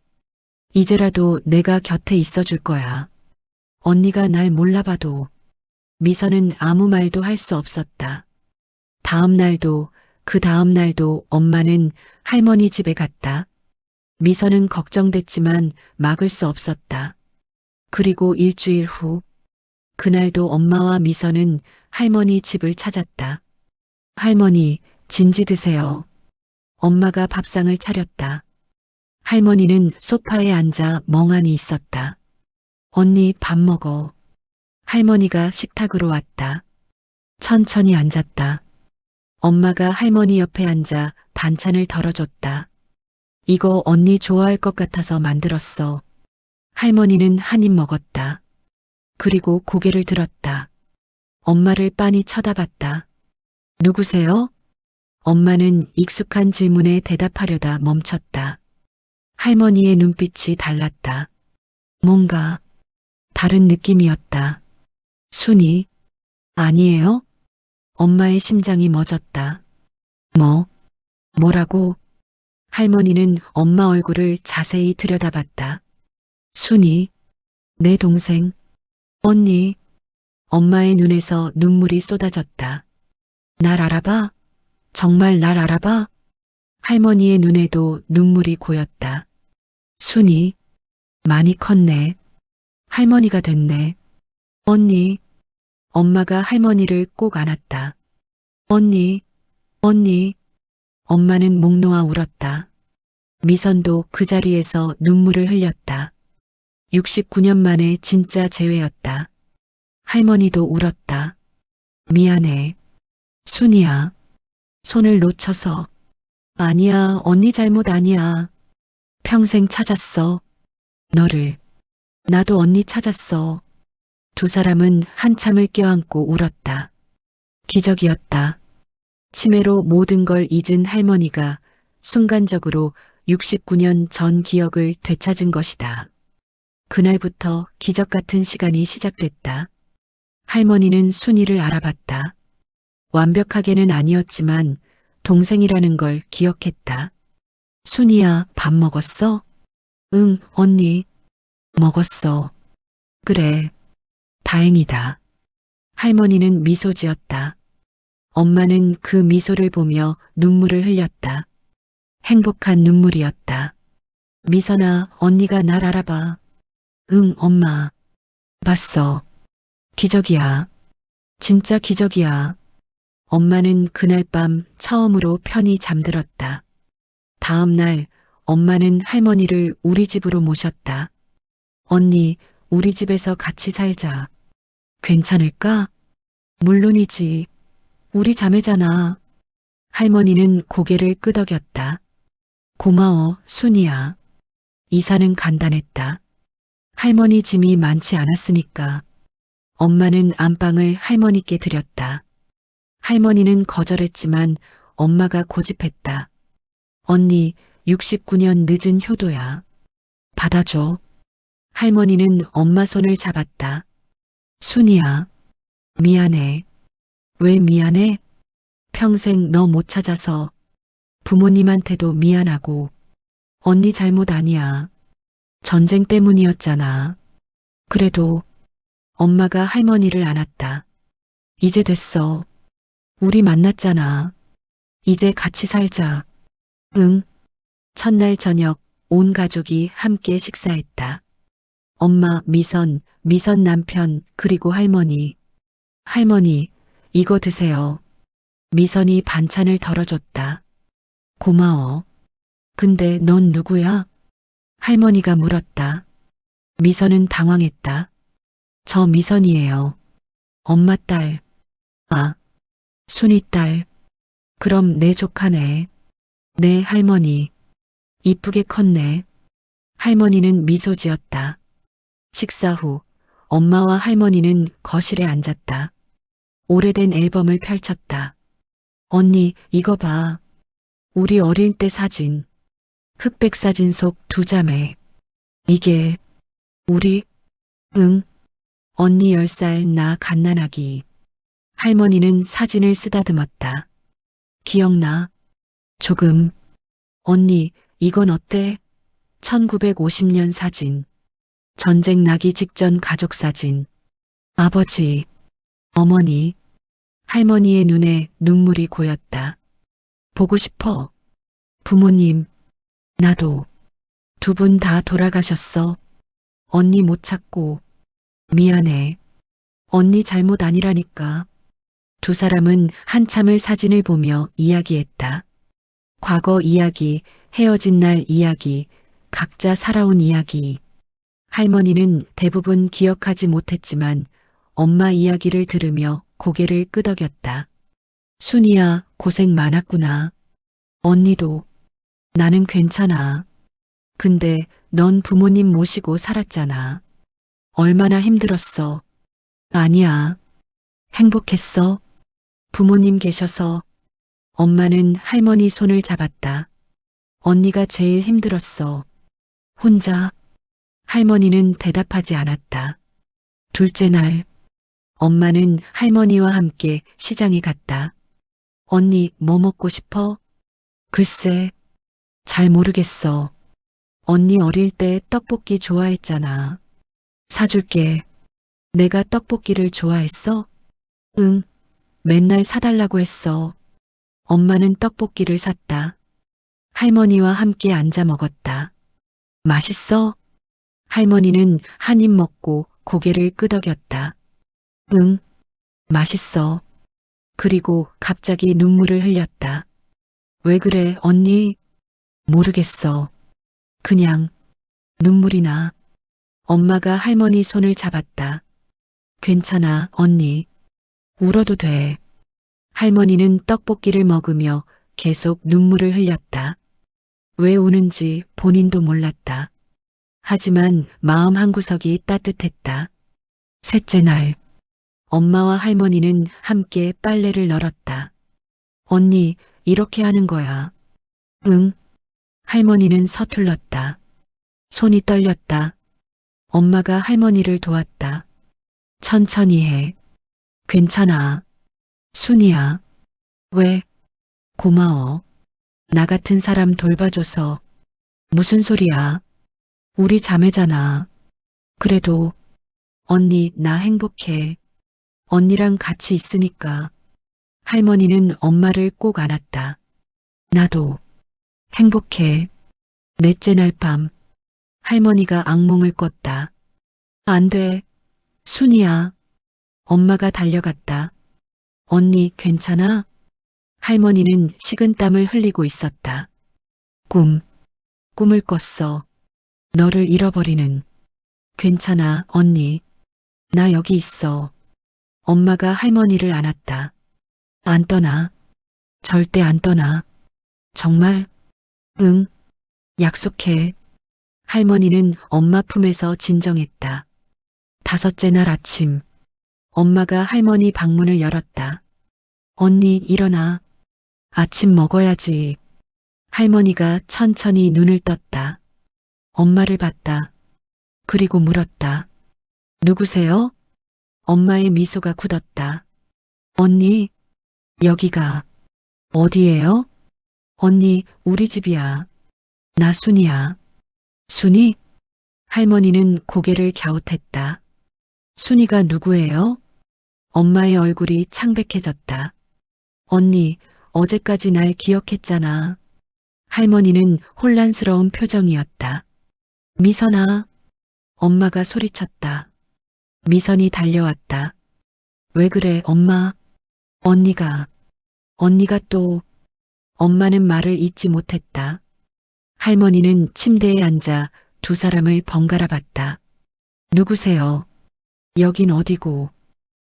이제라도 내가 곁에 있어줄 거야. 언니가 날 몰라봐도. 미선은 아무 말도 할 수 없었다. 다음 날도 그 다음 날도 엄마는 할머니 집에 갔다. 미선은 걱정됐지만 막을 수 없었다. 그리고 일주일 후, 그날도 엄마와 미선은 할머니 집을 찾았다. 할머니, 진지 드세요. 엄마가 밥상을 차렸다. 할머니는 소파에 앉아 멍하니 있었다. 언니 밥 먹어. 할머니가 식탁으로 왔다. 천천히 앉았다. 엄마가 할머니 옆에 앉아 반찬을 덜어줬다. 이거 언니 좋아할 것 같아서 만들었어. 할머니는 한 입 먹었다. 그리고 고개를 들었다. 엄마를 빤히 쳐다봤다. 누구세요? 엄마는 익숙한 질문에 대답하려다 멈췄다. 할머니의 눈빛이 달랐다. 뭔가 다른 느낌이었다. 순이, 아니에요? 엄마의 심장이 멎었다. 뭐라고? 할머니는 엄마 얼굴을 자세히 들여다봤다. 순이, 내 동생, 언니. 엄마의 눈에서 눈물이 쏟아졌다. 날 알아봐? 정말 날 알아봐? 할머니의 눈에도 눈물이 고였다. 순이, 많이 컸네. 할머니가 됐네. 언니. 엄마가 할머니를 꼭 안았다. 언니. 엄마는 목 놓아 울었다. 미선도 그 자리에서 눈물을 흘렸다. 69년 만에 진짜 재회였다. 할머니도 울었다. 미안해. 순이야. 손을 놓쳐서. 아니야, 언니 잘못 아니야. 평생 찾았어. 너를. 나도 언니 찾았어. 두 사람은 한참을 껴안고 울었다. 기적이었다. 치매로 모든 걸 잊은 할머니가 순간적으로 69년 전 기억을 되찾은 것이다. 그날부터 기적 같은 시간이 시작됐다. 할머니는 순이를 알아봤다. 완벽하게는 아니었지만 동생이라는 걸 기억했다. 순이야, 밥 먹었어? 응, 언니. 먹었어. 그래. 다행이다. 할머니는 미소 지었다. 엄마는 그 미소를 보며 눈물을 흘렸다. 행복한 눈물이었다. 미선아, 언니가 날 알아봐. 응, 엄마. 봤어. 기적이야. 진짜 기적이야. 엄마는 그날 밤 처음으로 편히 잠들었다. 다음 날 엄마는 할머니를 우리 집으로 모셨다. 언니, 우리 집에서 같이 살자. 괜찮을까? 물론이지. 우리 자매잖아. 할머니는 고개를 끄덕였다. 고마워, 순이야. 이사는 간단했다. 할머니 짐이 많지 않았으니까. 엄마는 안방을 할머니께 드렸다. 할머니는 거절했지만 엄마가 고집했다. 언니, 69년 늦은 효도야. 받아줘. 할머니는 엄마 손을 잡았다. 순이야. 미안해. 왜 미안해? 평생 너 못 찾아서. 부모님한테도 미안하고. 언니 잘못 아니야. 전쟁 때문이었잖아. 그래도 엄마가 할머니를 안았다. 이제 됐어. 우리 만났잖아. 이제 같이 살자. 응. 첫날 저녁 온 가족이 함께 식사했다. 엄마, 미선 남편, 그리고 할머니. 할머니, 이거 드세요. 미선이 반찬을 덜어줬다. 고마워. 근데 넌 누구야? 할머니가 물었다. 미선은 당황했다. 저 미선이에요. 엄마 딸. 아, 순이 딸. 그럼 내 조카네. 네, 할머니. 이쁘게 컸네. 할머니는 미소 지었다. 식사 후 엄마와 할머니는 거실에 앉았다. 오래된 앨범을 펼쳤다. 언니, 이거 봐. 우리 어릴 때 사진. 흑백 사진 속 두 자매. 이게 우리? 응. 언니 10살, 나 갓난아기. 할머니는 사진을 쓰다듬었다. 기억나? 조금. 언니, 이건 어때? 1950년 사진. 전쟁 나기 직전 가족 사진. 아버지, 어머니. 할머니의 눈에 눈물이 고였다. 보고 싶어. 부모님, 나도. 두 분 다 돌아가셨어. 언니 못 찾고. 미안해. 언니 잘못 아니라니까. 두 사람은 한참을 사진을 보며 이야기했다. 과거 이야기, 헤어진 날 이야기, 각자 살아온 이야기. 할머니는 대부분 기억하지 못했지만 엄마 이야기를 들으며 고개를 끄덕였다. 순이야, 고생 많았구나. 언니도. 나는 괜찮아. 근데 넌 부모님 모시고 살았잖아. 얼마나 힘들었어. 아니야. 행복했어. 부모님 계셔서. 엄마는 할머니 손을 잡았다. 언니가 제일 힘들었어. 혼자. 할머니는 대답하지 않았다. 둘째 날, 엄마는 할머니와 함께 시장에 갔다. 언니, 뭐 먹고 싶어? 글쎄, 잘 모르겠어. 언니 어릴 때 떡볶이 좋아했잖아. 사줄게. 내가 떡볶이를 좋아했어? 응, 맨날 사달라고 했어. 엄마는 떡볶이를 샀다. 할머니와 함께 앉아 먹었다. 맛있어? 할머니는 한 입 먹고 고개를 끄덕였다. 응, 맛있어. 그리고 갑자기 눈물을 흘렸다. 왜 그래, 언니? 모르겠어. 그냥 눈물이 나. 엄마가 할머니 손을 잡았다. 괜찮아, 언니. 울어도 돼. 할머니는 떡볶이를 먹으며 계속 눈물을 흘렸다. 왜 우는지 본인도 몰랐다. 하지만 마음 한구석이 따뜻했다. 셋째 날, 엄마와 할머니는 함께 빨래를 널었다. 언니, 이렇게 하는 거야. 응. 할머니는 서툴렀다. 손이 떨렸다. 엄마가 할머니를 도왔다. 천천히 해. 괜찮아. 순이야. 왜? 고마워. 나 같은 사람 돌봐줘서. 무슨 소리야? 우리 자매잖아. 그래도 언니 나 행복해. 언니랑 같이 있으니까. 할머니는 엄마를 꼭 안았다. 나도 행복해. 넷째 날 밤 할머니가 악몽을 꿨다. 안 돼. 순이야. 엄마가 달려갔다. 언니 괜찮아? 할머니는 식은땀을 흘리고 있었다. 꿈을 꿨어. 너를 잃어버리는. 괜찮아, 언니. 나 여기 있어. 엄마가 할머니를 안았다. 안 떠나. 절대 안 떠나. 정말? 응. 약속해. 할머니는 엄마 품에서 진정했다. 다섯째 날 아침, 엄마가 할머니 방문을 열었다. 언니, 일어나. 아침 먹어야지. 할머니가 천천히 눈을 떴다. 엄마를 봤다. 그리고 물었다. 누구세요? 엄마의 미소가 굳었다. 언니, 여기가 어디예요? 언니, 우리 집이야. 나 순이야. 순이? 할머니는 고개를 갸웃했다. 순이가 누구예요? 엄마의 얼굴이 창백해졌다. 언니, 어제까지 날 기억했잖아. 할머니는 혼란스러운 표정이었다. 미선아. 엄마가 소리쳤다. 미선이 달려왔다. 왜 그래, 엄마? 언니가 또. 엄마는 말을 잇지 못했다. 할머니는 침대에 앉아 두 사람을 번갈아 봤다. 누구세요? 여긴 어디고?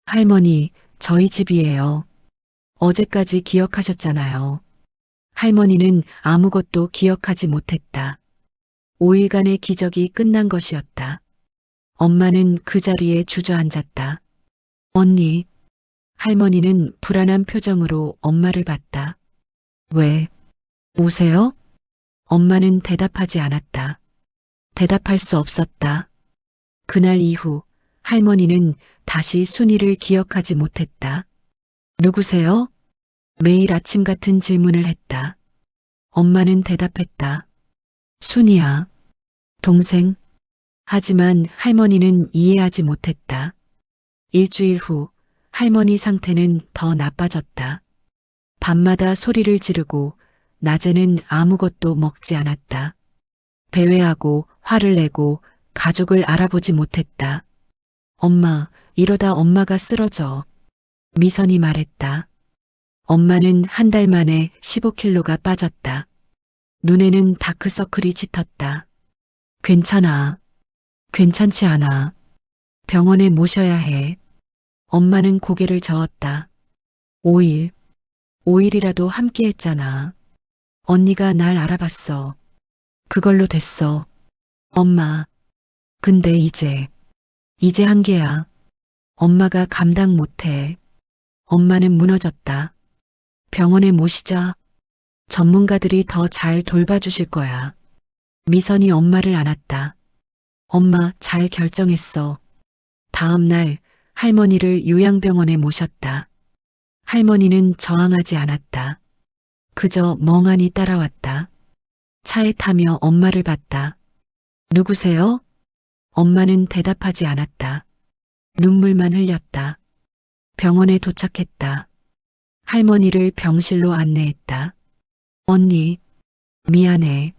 할머니, 저희 집이에요. 어제까지 기억하셨잖아요. 할머니는 아무것도 기억하지 못했다. 5일간의 기적이 끝난 것이었다. 엄마는 그 자리에 주저앉았다. 언니. 할머니는 불안한 표정으로 엄마를 봤다. 왜? 우세요? 엄마는 대답하지 않았다. 대답할 수 없었다. 그날 이후 할머니는 다시 순이를 기억하지 못했다. 누구세요? 매일 아침 같은 질문을 했다. 엄마는 대답했다. 순이야. 동생. 하지만 할머니는 이해하지 못했다. 일주일 후 할머니 상태는 더 나빠졌다. 밤마다 소리를 지르고 낮에는 아무것도 먹지 않았다. 배회하고 화를 내고 가족을 알아보지 못했다. 엄마, 이러다 엄마가 쓰러져. 미선이 말했다. 엄마는 한 달 만에 15kg가 빠졌다. 눈에는 다크서클이 짙었다. 괜찮아. 괜찮지 않아. 병원에 모셔야 해. 엄마는 고개를 저었다. 5일이라도 함께 했잖아. 언니가 날 알아봤어. 그걸로 됐어. 엄마, 근데 이제 한계야. 엄마가 감당 못해. 엄마는 무너졌다. 병원에 모시자. 전문가들이 더 잘 돌봐주실 거야. 미선이 엄마를 안았다. 엄마 잘 결정했어. 다음 날 할머니를 요양병원에 모셨다. 할머니는 저항하지 않았다. 그저 멍하니 따라왔다. 차에 타며 엄마를 봤다. 누구세요? 엄마는 대답하지 않았다. 눈물만 흘렸다. 병원에 도착했다. 할머니를 병실로 안내했다. 언니, 미안해.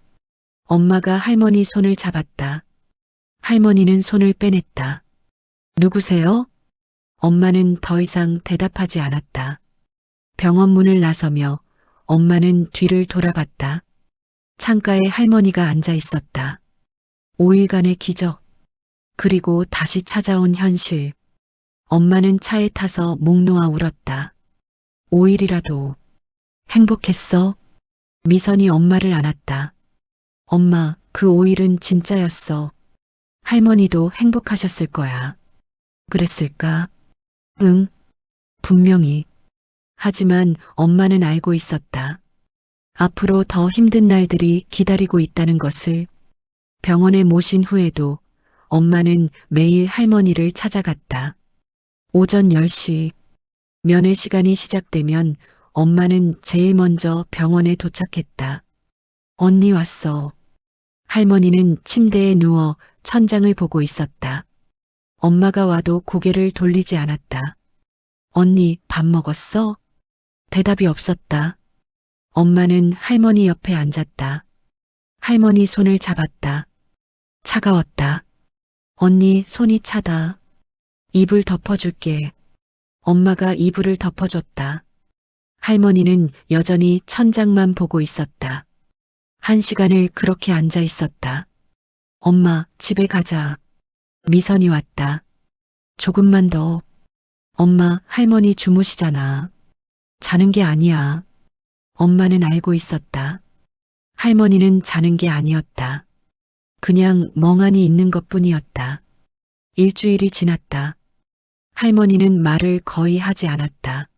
엄마가 할머니 손을 잡았다. 할머니는 손을 빼냈다. 누구세요? 엄마는 더 이상 대답하지 않았다. 병원 문을 나서며 엄마는 뒤를 돌아봤다. 창가에 할머니가 앉아 있었다. 5일간의 기적, 그리고 다시 찾아온 현실. 엄마는 차에 타서 목 놓아 울었다. 5일이라도 행복했어? 미선이 엄마를 안았다. 엄마, 그 5일은 진짜였어. 할머니도 행복하셨을 거야. 그랬을까? 응, 분명히. 하지만 엄마는 알고 있었다. 앞으로 더 힘든 날들이 기다리고 있다는 것을. 병원에 모신 후에도 엄마는 매일 할머니를 찾아갔다. 오전 10시, 면회 시간이 시작되면 엄마는 제일 먼저 병원에 도착했다. 언니 왔어. 할머니는 침대에 누워 천장을 보고 있었다. 엄마가 와도 고개를 돌리지 않았다. 언니 밥 먹었어? 대답이 없었다. 엄마는 할머니 옆에 앉았다. 할머니 손을 잡았다. 차가웠다. 언니 손이 차다. 이불 덮어줄게. 엄마가 이불을 덮어줬다. 할머니는 여전히 천장만 보고 있었다. 1시간을 그렇게 앉아 있었다. 엄마, 집에 가자. 미선이 왔다. 조금만 더. 엄마, 할머니 주무시잖아. 자는 게 아니야. 엄마는 알고 있었다. 할머니는 자는 게 아니었다. 그냥 멍하니 있는 것뿐이었다. 일주일이 지났다. 할머니는 말을 거의 하지 않았다.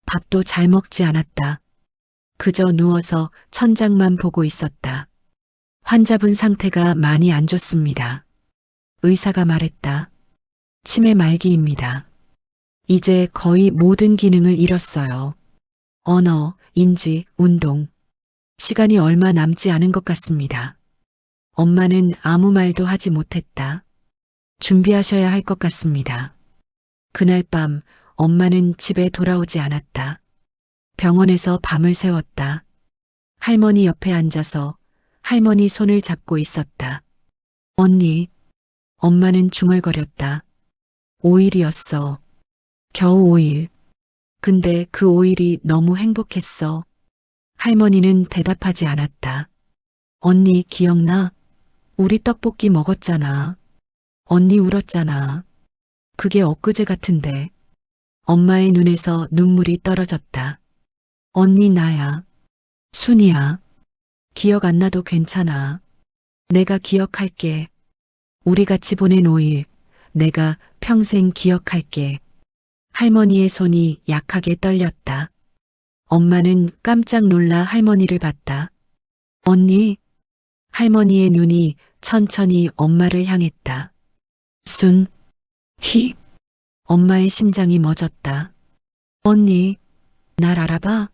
밥도 잘 먹지 않았다. 그저 누워서 천장만 보고 있었다. 환자분 상태가 많이 안 좋습니다. 의사가 말했다. 치매 말기입니다. 이제 거의 모든 기능을 잃었어요. 언어, 인지, 운동. 시간이 얼마 남지 않은 것 같습니다. 엄마는 아무 말도 하지 못했다. 준비하셔야 할 것 같습니다. 그날 밤 엄마는 집에 돌아오지 않았다. 병원에서 밤을 새웠다. 할머니 옆에 앉아서 할머니 손을 잡고 있었다. 언니, 엄마는 중얼거렸다. 5일이었어. 겨우 5일. 근데 그 5일이 너무 행복했어. 할머니는 대답하지 않았다. 언니 기억나? 우리 떡볶이 먹었잖아. 언니 울었잖아. 그게 엊그제 같은데. 엄마의 눈에서 눈물이 떨어졌다. 언니 나야. 순이야. 기억 안 나도 괜찮아. 내가 기억할게. 우리 같이 보낸 5일. 내가 평생 기억할게. 할머니의 손이 약하게 떨렸다. 엄마는 깜짝 놀라 할머니를 봤다. 언니? 할머니의 눈이 천천히 엄마를 향했다. 순희. 엄마의 심장이 멎었다. 언니, 날 알아봐?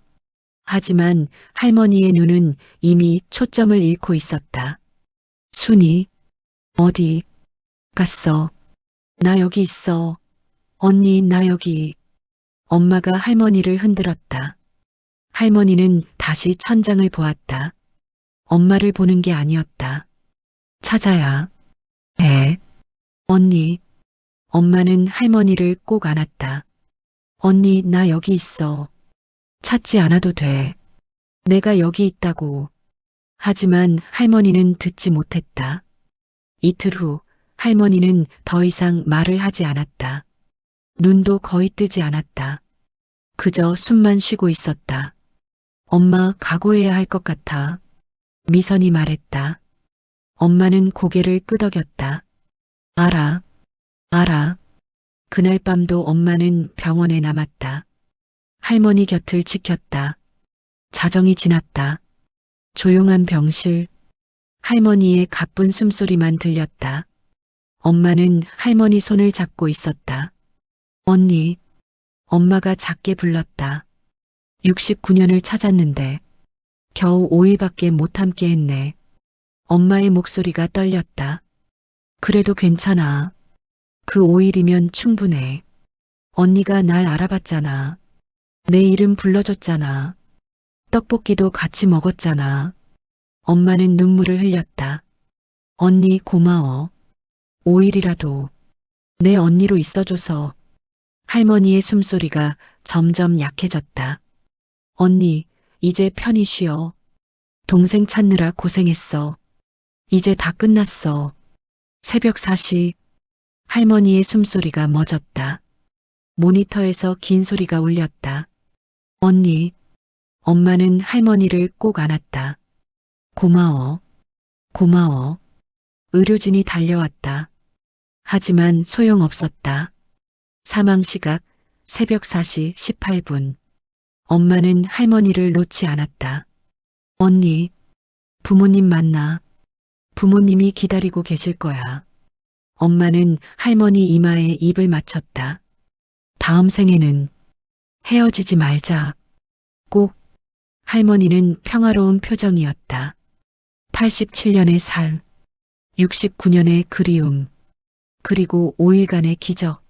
하지만 할머니의 눈은 이미 초점을 잃고 있었다. 순이, 어디 갔어? 나 여기 있어. 언니, 나 여기. 엄마가 할머니를 흔들었다. 할머니는 다시 천장을 보았다. 엄마를 보는 게 아니었다. 찾아야 해. 언니. 엄마는 할머니를 꼭 안았다. 언니, 나 여기 있어. 찾지 않아도 돼. 내가 여기 있다고. 하지만 할머니는 듣지 못했다. 이틀 후 할머니는 더 이상 말을 하지 않았다. 눈도 거의 뜨지 않았다. 그저 숨만 쉬고 있었다. 엄마, 각오해야 할 것 같아. 미선이 말했다. 엄마는 고개를 끄덕였다. 알아, 알아. 그날 밤도 엄마는 병원에 남았다. 할머니 곁을 지켰다. 자정이 지났다. 조용한 병실. 할머니의 가쁜 숨소리만 들렸다. 엄마는 할머니 손을 잡고 있었다. 언니, 엄마가 작게 불렀다. 69년을 찾았는데 겨우 5일밖에 못 함께 했네. 엄마의 목소리가 떨렸다. 그래도 괜찮아. 그 5일이면 충분해. 언니가 날 알아봤잖아. 내 이름 불러줬잖아. 떡볶이도 같이 먹었잖아. 엄마는 눈물을 흘렸다. 언니 고마워. 5일이라도 내 언니로 있어줘서. 할머니의 숨소리가 점점 약해졌다. 언니, 이제 편히 쉬어. 동생 찾느라 고생했어. 이제 다 끝났어. 새벽 4시. 할머니의 숨소리가 멎었다. 모니터에서 긴 소리가 울렸다. 언니. 엄마는 할머니를 꼭 안았다. 고마워. 고마워. 의료진이 달려왔다. 하지만 소용없었다. 사망 시각 새벽 4시 18분. 엄마는 할머니를 놓지 않았다. 언니, 부모님 만나. 부모님이 기다리고 계실 거야. 엄마는 할머니 이마에 입을 맞췄다. 다음 생에는 헤어지지 말자. 꼭. 할머니는 평화로운 표정이었다. 87년의 살, 69년의 그리움, 그리고 5일간의 기적.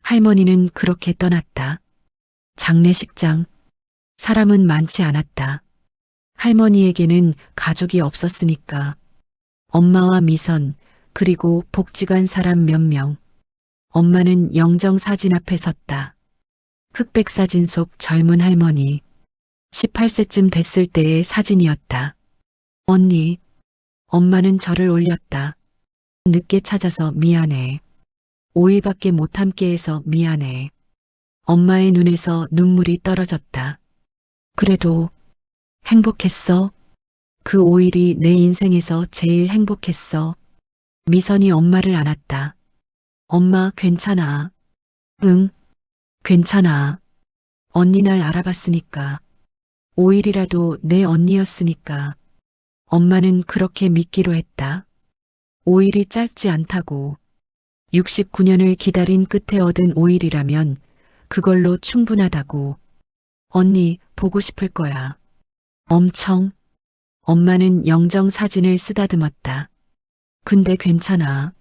할머니는 그렇게 떠났다. 장례식장. 사람은 많지 않았다. 할머니에게는 가족이 없었으니까. 엄마와 미선, 그리고 복직한 사람 몇 명. 엄마는 영정사진 앞에 섰다. 흑백 사진 속 젊은 할머니. 18세쯤 됐을 때의 사진이었다. 언니. 엄마는 저를 올렸다. 늦게 찾아서 미안해. 5일밖에 못 함께해서 미안해. 엄마의 눈에서 눈물이 떨어졌다. 그래도 행복했어. 그 5일이 내 인생에서 제일 행복했어. 미선이 엄마를 안았다. 엄마 괜찮아. 응, 괜찮아. 언니 날 알아봤으니까. 5일이라도 내 언니였으니까. 엄마는 그렇게 믿기로 했다. 5일이 짧지 않다고. 69년을 기다린 끝에 얻은 5일이라면 그걸로 충분하다고. 언니 보고 싶을 거야. 엄청. 엄마는 영정 사진을 쓰다듬었다. 근데 괜찮아.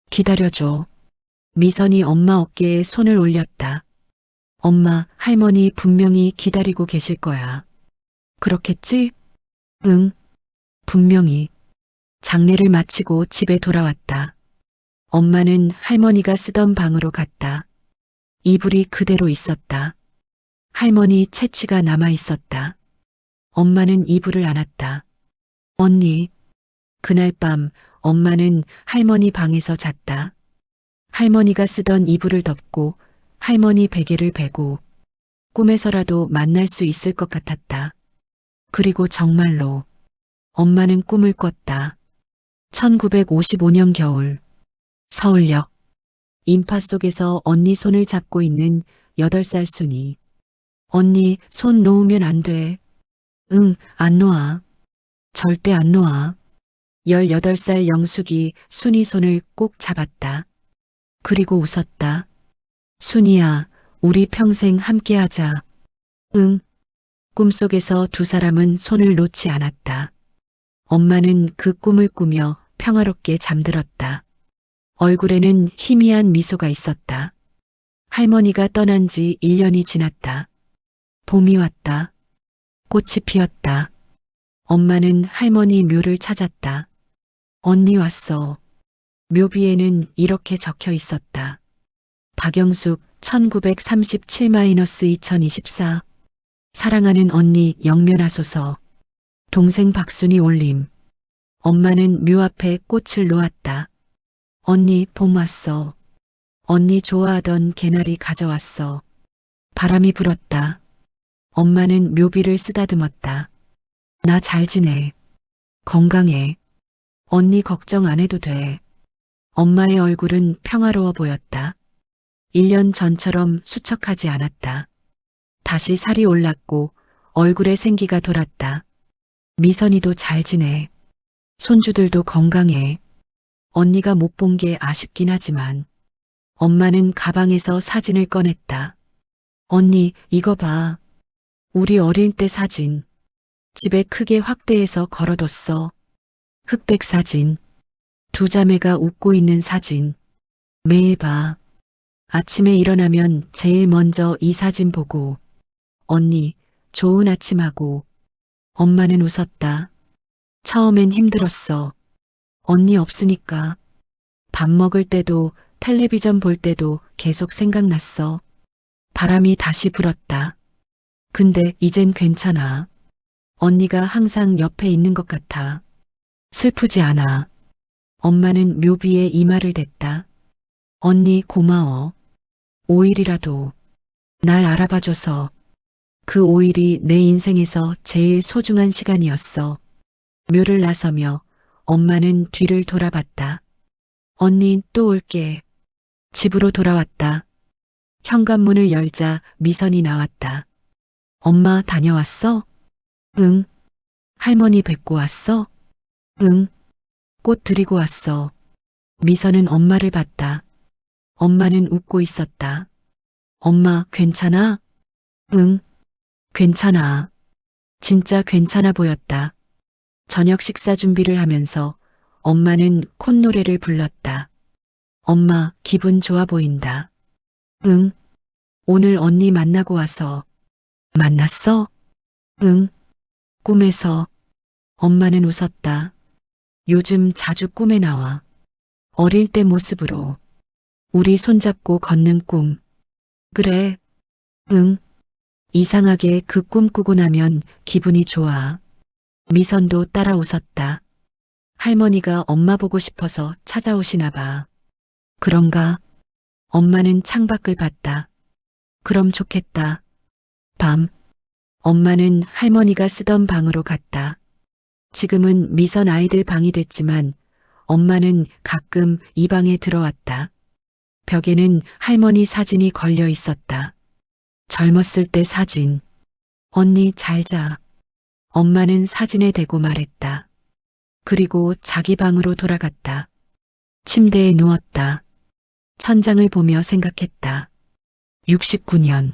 기다려줘. 미선이 엄마 어깨에 손을 올렸다. 엄마, 할머니 분명히 기다리고 계실 거야. 그렇겠지? 응. 분명히. 장례를 마치고 집에 돌아왔다. 엄마는 할머니가 쓰던 방으로 갔다. 이불이 그대로 있었다. 할머니 채취가 남아 있었다. 엄마는 이불을 안았다. 언니. 그날 밤 엄마는 할머니 방에서 잤다. 할머니가 쓰던 이불을 덮고 할머니 베개를 베고 꿈에서라도 만날 수 있을 것 같았다. 그리고 정말로 엄마는 꿈을 꿨다. 1955년 겨울 서울역. 인파 속에서 언니 손을 잡고 있는 8살 순이. 언니 손 놓으면 안 돼. 응, 안 놓아. 절대 안 놓아. 18살 영숙이 순이 손을 꼭 잡았다. 그리고 웃었다. 순이야, 우리 평생 함께하자. 응. 꿈속에서 두 사람은 손을 놓지 않았다. 엄마는 그 꿈을 꾸며 평화롭게 잠들었다. 얼굴에는 희미한 미소가 있었다. 할머니가 떠난 지 1년이 지났다. 봄이 왔다. 꽃이 피었다. 엄마는 할머니 묘를 찾았다. 언니 왔어. 묘비에는 이렇게 적혀 있었다. 박영숙 1937-2024 사랑하는 언니 영면하소서. 동생 박순이 올림. 엄마는 묘 앞에 꽃을 놓았다. 언니 봄 왔어. 언니 좋아하던 개나리 가져왔어. 바람이 불었다. 엄마는 묘비를 쓰다듬었다. 나 잘 지내. 건강해. 언니 걱정 안 해도 돼. 엄마의 얼굴은 평화로워 보였다. 1년 전처럼 수척하지 않았다. 다시 살이 올랐고 얼굴에 생기가 돌았다. 미선이도 잘 지내. 손주들도 건강해. 언니가 못 본 게 아쉽긴 하지만 엄마는 가방에서 사진을 꺼냈다. 언니, 이거 봐. 우리 어릴 때 사진. 집에 크게 확대해서 걸어뒀어. 흑백 사진. 두 자매가 웃고 있는 사진. 매일 봐. 아침에 일어나면 제일 먼저 이 사진 보고 언니, 좋은 아침하고 엄마는 웃었다. 처음엔 힘들었어. 언니 없으니까. 밥 먹을 때도 텔레비전 볼 때도 계속 생각났어. 바람이 다시 불었다. 근데 이젠 괜찮아. 언니가 항상 옆에 있는 것 같아. 슬프지 않아. 엄마는 묘비에 이마를 댔다. 언니 고마워. 5일이라도 날 알아봐줘서. 그 5일이 내 인생에서 제일 소중한 시간이었어. 묘를 나서며 엄마는 뒤를 돌아봤다. 언니 또 올게. 집으로 돌아왔다. 현관문을 열자 미선이 나왔다. 엄마 다녀왔어? 응. 할머니 뵙고 왔어? 응. 꽃 드리고 왔어. 미선은 엄마를 봤다. 엄마는 웃고 있었다. 엄마 괜찮아? 응. 괜찮아. 진짜 괜찮아 보였다. 저녁 식사 준비를 하면서 엄마는 콧노래를 불렀다. 엄마 기분 좋아 보인다. 응. 오늘 언니 만나고 와서. 만났어? 응. 꿈에서. 엄마는 웃었다. 요즘 자주 꿈에 나와. 어릴 때 모습으로. 우리 손잡고 걷는 꿈. 그래. 응. 이상하게 그 꿈 꾸고 나면 기분이 좋아. 미선도 따라 웃었다. 할머니가 엄마 보고 싶어서 찾아오시나 봐. 그런가? 엄마는 창밖을 봤다. 그럼 좋겠다. 밤. 엄마는 할머니가 쓰던 방으로 갔다. 지금은 미선 아이들 방이 됐지만 엄마는 가끔 이 방에 들어왔다. 벽에는 할머니 사진이 걸려 있었다. 젊었을 때 사진. 언니 잘 자. 엄마는 사진에 대고 말했다. 그리고 자기 방으로 돌아갔다. 침대에 누웠다. 천장을 보며 생각했다. 69년.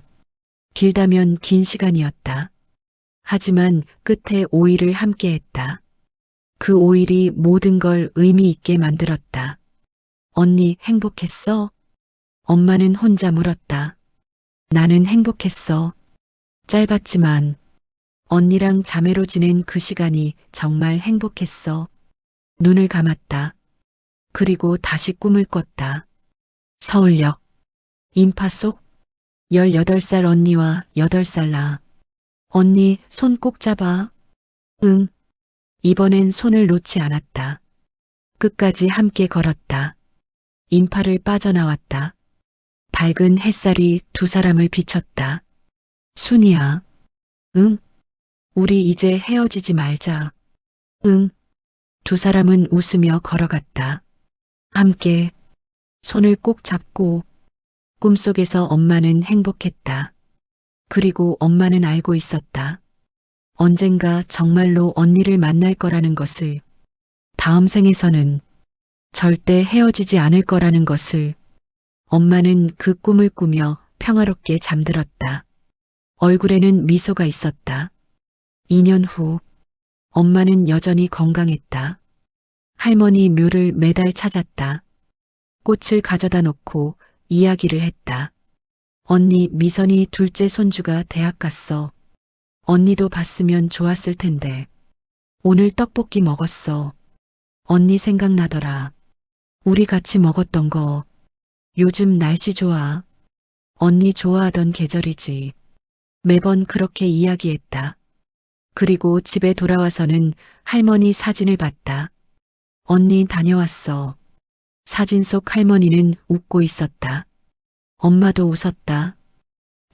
길다면 긴 시간이었다. 하지만 끝에 5일을 함께했다. 그 5일이 모든 걸 의미 있게 만들었다. 언니 행복했어? 엄마는 혼자 물었다. 나는 행복했어. 짧았지만 언니랑 자매로 지낸 그 시간이 정말 행복했어. 눈을 감았다. 그리고 다시 꿈을 꿨다. 서울역. 인파 속 18살 언니와 8살 나. 언니 손 꼭 잡아. 응. 이번엔 손을 놓지 않았다. 끝까지 함께 걸었다. 인파를 빠져나왔다. 밝은 햇살이 두 사람을 비췄다. 순이야. 응? 우리 이제 헤어지지 말자. 응. 두 사람은 웃으며 걸어갔다. 함께 손을 꼭 잡고. 꿈속에서 엄마는 행복했다. 그리고 엄마는 알고 있었다. 언젠가 정말로 언니를 만날 거라는 것을. 다음 생에서는 절대 헤어지지 않을 거라는 것을. 엄마는 그 꿈을 꾸며 평화롭게 잠들었다. 얼굴에는 미소가 있었다. 2년 후 엄마는 여전히 건강했다. 할머니 묘를 매달 찾았다. 꽃을 가져다 놓고 이야기를 했다. 언니 미선이 둘째 손주가 대학 갔어. 언니도 봤으면 좋았을 텐데. 오늘 떡볶이 먹었어. 언니 생각나더라. 우리 같이 먹었던 거. 요즘 날씨 좋아. 언니 좋아하던 계절이지. 매번 그렇게 이야기했다. 그리고 집에 돌아와서는 할머니 사진을 봤다. 언니 다녀왔어. 사진 속 할머니는 웃고 있었다. 엄마도 웃었다.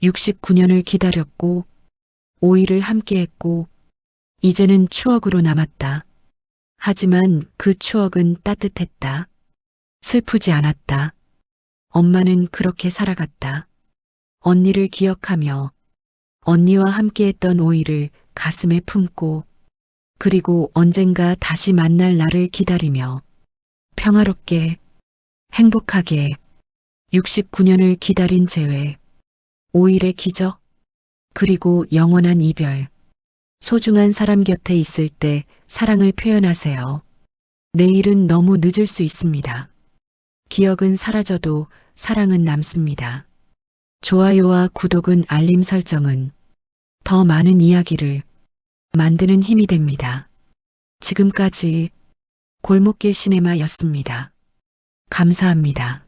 69년을 기다렸고 5일을 함께했고 이제는 추억으로 남았다. 하지만 그 추억은 따뜻했다. 슬프지 않았다. 엄마는 그렇게 살아갔다. 언니를 기억하며 언니와 함께했던 오이를 가슴에 품고 그리고 언젠가 다시 만날 날을 기다리며 평화롭게 행복하게 69년을 기다린 재회, 5일의 기적, 그리고 영원한 이별. 소중한 사람 곁에 있을 때 사랑을 표현하세요. 내일은 너무 늦을 수 있습니다. 기억은 사라져도 사랑은 남습니다. 좋아요와 구독은 알림 설정은 더 많은 이야기를 만드는 힘이 됩니다. 지금까지 골목길 시네마였습니다. 감사합니다.